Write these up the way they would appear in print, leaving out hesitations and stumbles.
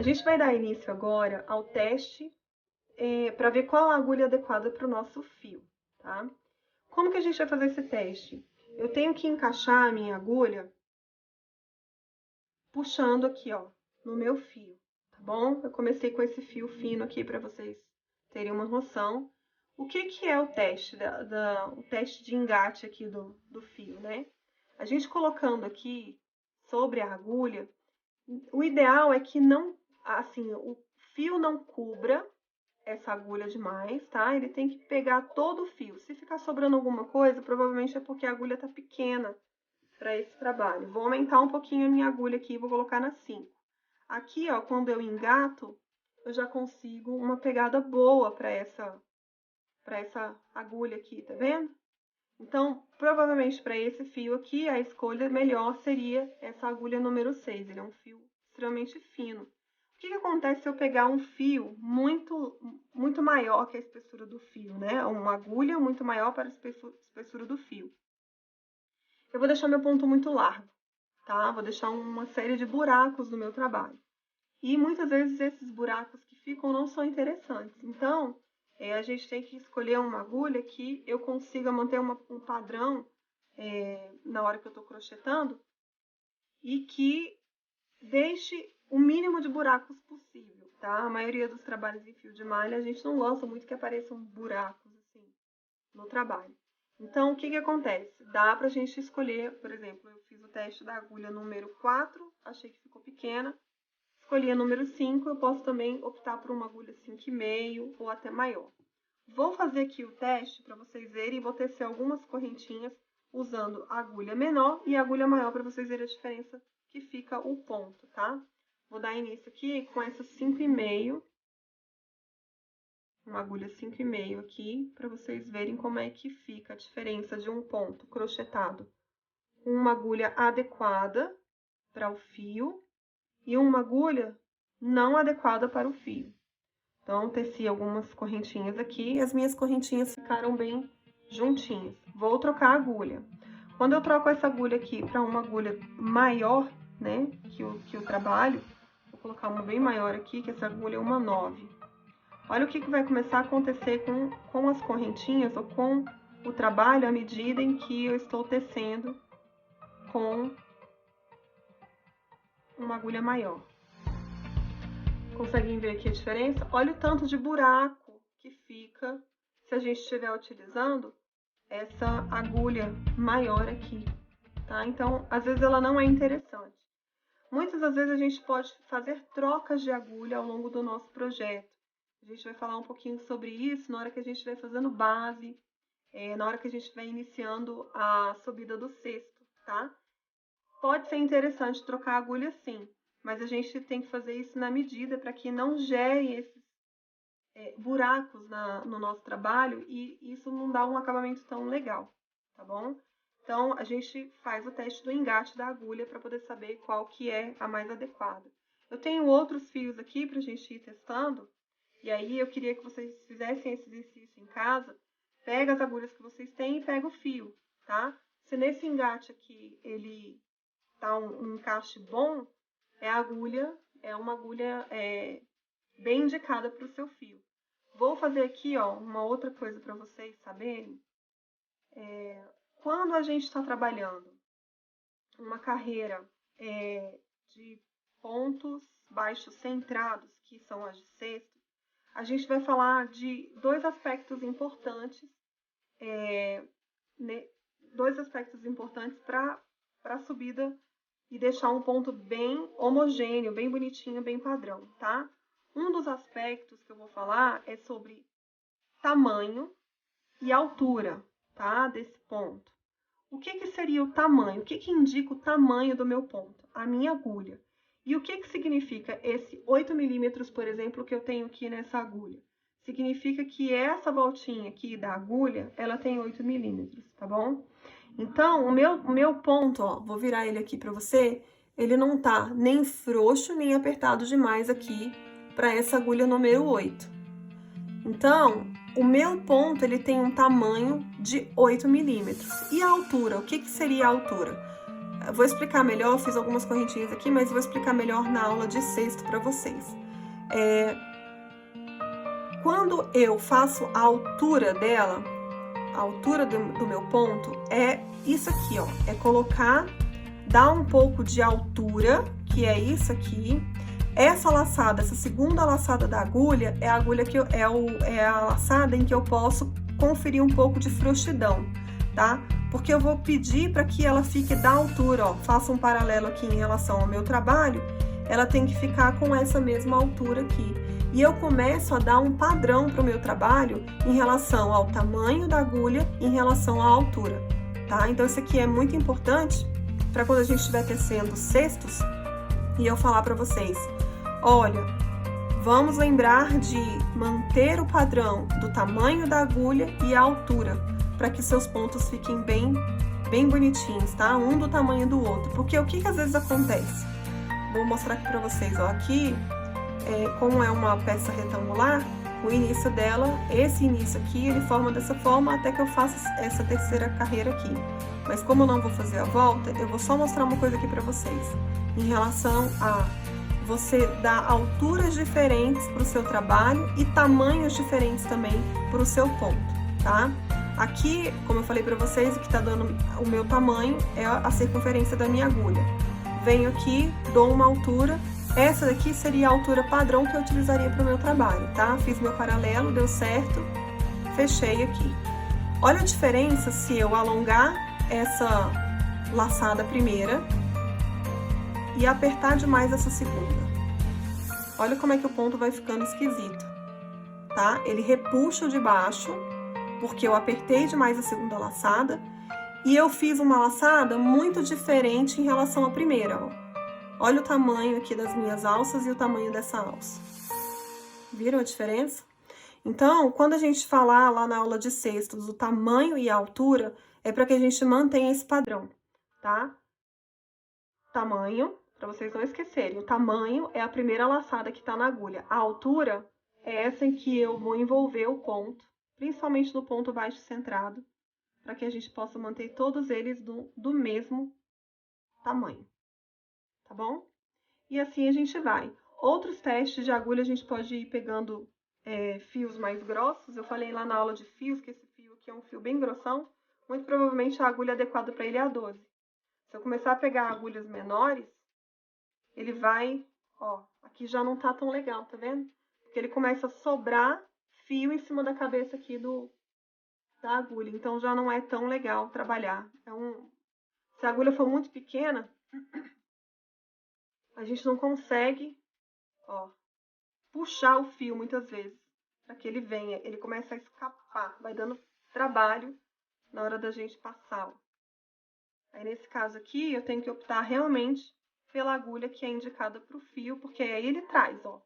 gente vai dar início agora ao teste para ver qual a agulha adequada para o nosso fio, tá? Como que a gente vai fazer esse teste? Eu tenho que encaixar a minha agulha puxando aqui, ó, no meu fio, tá bom? Eu comecei com esse fio fino aqui para vocês terem uma noção. O que que é o teste, o teste de engate aqui do fio, né? A gente colocando aqui sobre a agulha, o ideal é que não, assim, o fio não cubra essa agulha demais, tá? Ele tem que pegar todo o fio. Se ficar sobrando alguma coisa, provavelmente é porque a agulha tá pequena para esse trabalho. Vou aumentar um pouquinho a minha agulha aqui e vou colocar na 5. Aqui, ó, quando eu engato, eu já consigo uma pegada boa para essa agulha aqui, tá vendo? Então, provavelmente para esse fio aqui, a escolha melhor seria essa agulha número 6. Ele é um fio extremamente fino. O que acontece se eu pegar um fio muito maior que a espessura do fio, né? Uma agulha muito maior para a espessura do fio. Eu vou deixar meu ponto muito largo, tá? Vou deixar uma série de buracos no meu trabalho. E muitas vezes esses buracos que ficam não são interessantes. Então, a gente tem que escolher uma agulha que eu consiga manter um padrão na hora que eu estou crochetando e que deixe o mínimo de buracos possível, tá? A maioria dos trabalhos em fio de malha, a gente não gosta muito que apareçam buracos assim no trabalho. Então, o que que acontece? Dá pra gente escolher, por exemplo, eu fiz o teste da agulha número 4, achei que ficou pequena. Escolhi a número 5, eu posso também optar por uma agulha 5,5 ou até maior. Vou fazer aqui o teste para vocês verem e vou tecer algumas correntinhas usando a agulha menor e a agulha maior para vocês verem a diferença que fica o ponto, tá? Vou dar início aqui com essa 5,5, uma agulha 5,5 aqui, para vocês verem como é que fica a diferença de um ponto crochetado com uma agulha adequada para o fio e uma agulha não adequada para o fio. Então, teci algumas correntinhas aqui e as minhas correntinhas ficaram bem juntinhas. Vou trocar a agulha. Quando eu troco essa agulha aqui para uma agulha maior, né, que o trabalho, vou colocar uma bem maior aqui, que essa agulha é uma 9. Olha o que vai começar a acontecer com as correntinhas ou com o trabalho à medida em que eu estou tecendo com uma agulha maior. Conseguem ver aqui a diferença? Olha o tanto de buraco que fica se a gente estiver utilizando essa agulha maior aqui, tá? Então, às vezes ela não é interessante. Muitas das vezes a gente pode fazer trocas de agulha ao longo do nosso projeto. A gente vai falar um pouquinho sobre isso na hora que a gente estiver fazendo base, na hora que a gente estiver iniciando a subida do cesto, tá? Pode ser interessante trocar a agulha sim, mas a gente tem que fazer isso na medida para que não gere esses buracos no nosso trabalho e isso não dá um acabamento tão legal, tá bom? Então, a gente faz o teste do engate da agulha para poder saber qual que é a mais adequada. Eu tenho outros fios aqui para a gente ir testando, e aí eu queria que vocês fizessem esse exercício em casa. Pega as agulhas que vocês têm e pega o fio, tá? Se nesse engate aqui ele tá um encaixe bom, é uma agulha bem indicada para o seu fio. Vou fazer aqui, ó, uma outra coisa para vocês saberem. Quando a gente está trabalhando uma carreira de pontos baixos centrados, que são as de cesto, a gente vai falar de dois aspectos importantes, para a subida e deixar um ponto bem homogêneo, bem bonitinho, bem padrão, tá? Um dos aspectos que eu vou falar é sobre tamanho e altura, tá? Desse ponto. O que que seria o tamanho? O que que indica o tamanho do meu ponto? A minha agulha. E o que que significa esse 8 milímetros, por exemplo, que eu tenho aqui nessa agulha? Significa que essa voltinha aqui da agulha, ela tem 8 milímetros, tá bom? Então, o meu ponto, ó, vou virar ele aqui pra você, ele não tá nem frouxo, nem apertado demais aqui para essa agulha número 8. Então, o meu ponto, ele tem um tamanho de 8 milímetros. E a altura? O que que seria a altura? vou explicar melhor, eu fiz algumas correntinhas aqui, mas vou explicar melhor na aula de sexto para vocês. Quando eu faço a altura dela, a altura do meu ponto, é isso aqui, ó. É colocar, dar um pouco de altura, que é isso aqui. Essa laçada, essa segunda laçada da agulha, é a agulha que é a laçada em que eu posso conferir um pouco de frouxidão, tá? Porque eu vou pedir para que ela fique da altura, ó. Faça um paralelo aqui em relação ao meu trabalho, ela tem que ficar com essa mesma altura aqui. E eu começo a dar um padrão para o meu trabalho em relação ao tamanho da agulha, em relação à altura, tá? Então, isso aqui é muito importante para quando a gente estiver tecendo cestos e eu falar para vocês, olha, vamos lembrar de manter o padrão do tamanho da agulha e a altura, para que seus pontos fiquem bem bonitinhos, tá? Um do tamanho do outro. Porque o que às vezes acontece? Vou mostrar aqui para vocês, ó, aqui, como é uma peça retangular, o início dela, esse início aqui, ele forma dessa forma até que eu faça essa terceira carreira aqui. Mas como eu não vou fazer a volta, eu vou só mostrar uma coisa aqui para vocês. Em relação a você dar alturas diferentes para o seu trabalho e tamanhos diferentes também para o seu ponto, tá? Aqui, como eu falei para vocês, o que tá dando o meu tamanho é a circunferência da minha agulha. Venho aqui, dou uma altura. Essa daqui seria a altura padrão que eu utilizaria para o meu trabalho, tá? Fiz meu paralelo, deu certo, fechei aqui. Olha a diferença se eu alongar essa laçada primeira e apertar demais essa segunda. Olha como é que o ponto vai ficando esquisito, tá? Ele repuxa o de baixo, porque eu apertei demais a segunda laçada, e eu fiz uma laçada muito diferente em relação à primeira, ó. Olha o tamanho aqui das minhas alças e o tamanho dessa alça. Viram a diferença? Então, quando a gente falar lá na aula de cestos o tamanho e a altura, é para que a gente mantenha esse padrão, tá? Tamanho, para vocês não esquecerem, o tamanho é a primeira laçada que tá na agulha. A altura é essa em que eu vou envolver o ponto, principalmente no ponto baixo centrado, para que a gente possa manter todos eles do mesmo tamanho. Tá bom? E assim a gente vai. Outros testes de agulha a gente pode ir pegando fios mais grossos. Eu falei lá na aula de fios que esse fio aqui é um fio bem grossão. Muito provavelmente a agulha adequada para ele é a 12. Se eu começar a pegar agulhas menores, ele vai, ó, aqui já não tá tão legal, tá vendo? Porque ele começa a sobrar fio em cima da cabeça aqui da agulha. Então já não é tão legal trabalhar. Se a agulha for muito pequena, a gente não consegue, ó, puxar o fio muitas vezes, para que ele venha, ele começa a escapar, vai dando trabalho na hora da gente passar, ó. Aí nesse caso aqui, eu tenho que optar realmente pela agulha que é indicada para o fio, porque aí ele traz, ó.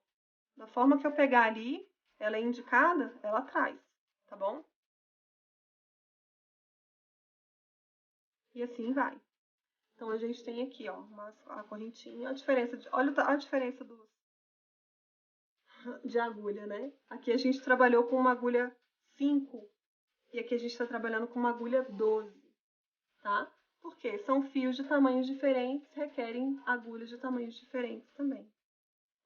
Da forma que eu pegar ali, ela é indicada, ela traz, tá bom? E assim vai. Então, a gente tem aqui, ó, a correntinha, olha a diferença de agulha, né? Aqui a gente trabalhou com uma agulha 5 e aqui a gente está trabalhando com uma agulha 12, tá? Porque são fios de tamanhos diferentes, requerem agulhas de tamanhos diferentes também,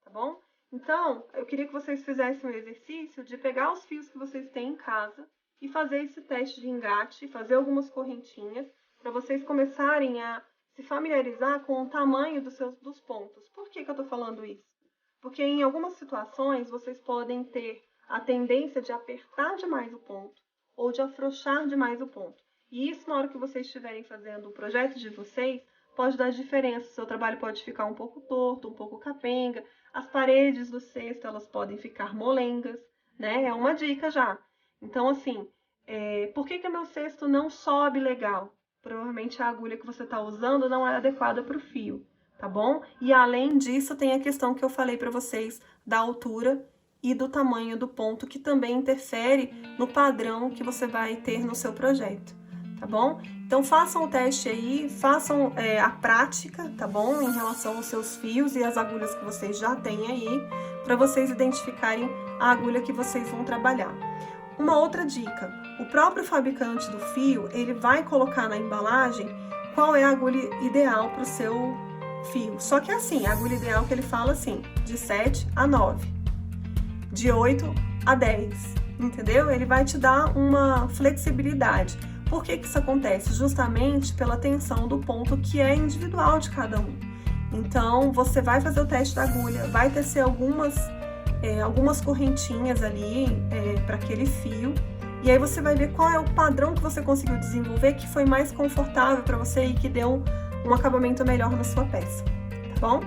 tá bom? Então, eu queria que vocês fizessem um exercício de pegar os fios que vocês têm em casa e fazer esse teste de engate, fazer algumas correntinhas, para vocês começarem a se familiarizar com o tamanho dos pontos. Por que eu tô falando isso? Porque em algumas situações vocês podem ter a tendência de apertar demais o ponto ou de afrouxar demais o ponto. E isso, na hora que vocês estiverem fazendo o projeto de vocês, pode dar diferença. Seu trabalho pode ficar um pouco torto, um pouco capenga. As paredes do cesto, elas podem ficar molengas, né? É uma dica já. Então, assim, por que o meu cesto não sobe legal? Provavelmente a agulha que você está usando não é adequada para o fio, tá bom? E além disso, tem a questão que eu falei para vocês da altura e do tamanho do ponto, que também interfere no padrão que você vai ter no seu projeto, tá bom? Então, façam o teste aí, façam a prática, tá bom? Em relação aos seus fios e as agulhas que vocês já têm aí, para vocês identificarem a agulha que vocês vão trabalhar. Uma outra dica, o próprio fabricante do fio, ele vai colocar na embalagem qual é a agulha ideal para o seu fio. Só que assim, a agulha ideal que ele fala assim, de 7 a 9, de 8 a 10, entendeu? Ele vai te dar uma flexibilidade. Por que que isso acontece? Justamente pela tensão do ponto que é individual de cada um. Então, você vai fazer o teste da agulha, vai tecer algumas correntinhas ali para aquele fio, e aí você vai ver qual é o padrão que você conseguiu desenvolver que foi mais confortável para você e que deu um acabamento melhor na sua peça, tá bom?